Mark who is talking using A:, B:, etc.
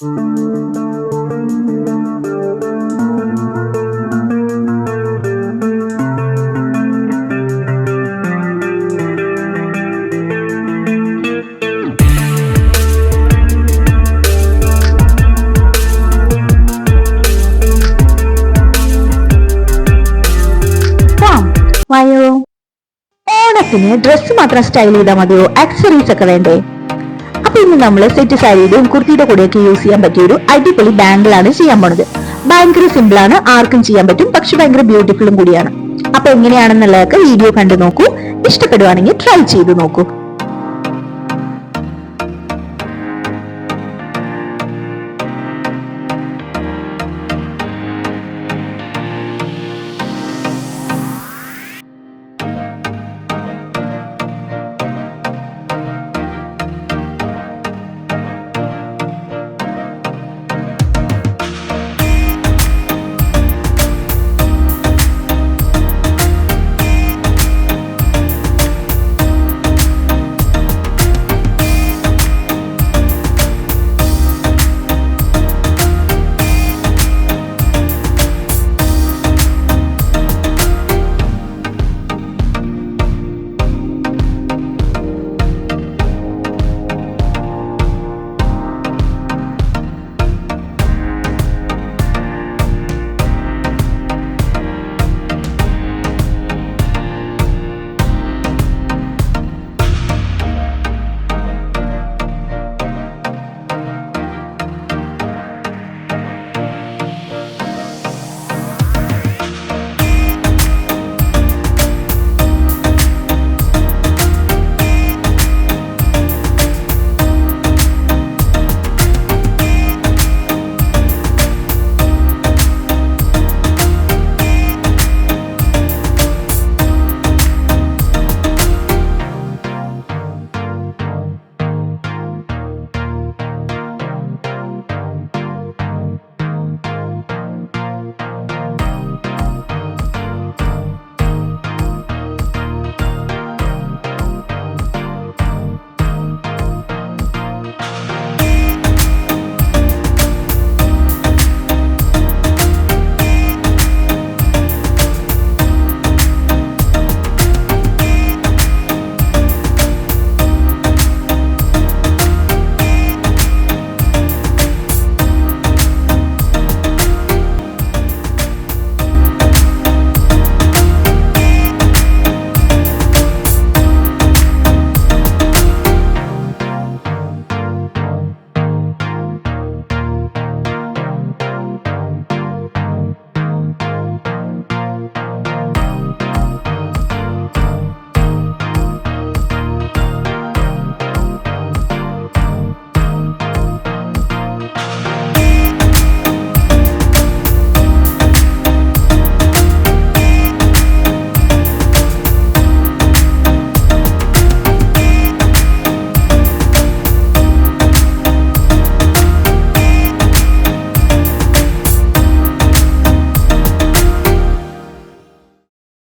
A: വായോ. ഓണത്തിന് ഡ്രസ് മാത്രം സ്റ്റൈൽ ചെയ്താൽ മതിയോ? ആക്സസറീസ് ഒക്കെ വേണ്ടേ? അപ്പൊ ഇന്ന് നമ്മൾ സെറ്റ് സാരിയുടെയും കുർത്തിയുടെ കൂടെയൊക്കെ യൂസ് ചെയ്യാൻ പറ്റിയ ഒരു അടിപൊളി ബാംഗിൾ ആണ് ചെയ്യാൻ പോണത്. ഭയങ്കര സിമ്പിൾ ആണ്, ആർക്കും ചെയ്യാൻ പറ്റും, പക്ഷെ ഭയങ്കര ബ്യൂട്ടിഫുള്ളും കൂടിയാണ്. അപ്പൊ എങ്ങനെയാണെന്നുള്ളതൊക്കെ വീഡിയോ കണ്ടു നോക്കൂ. ഇഷ്ടപ്പെടുവാണെങ്കിൽ ട്രൈ ചെയ്ത് നോക്കൂ.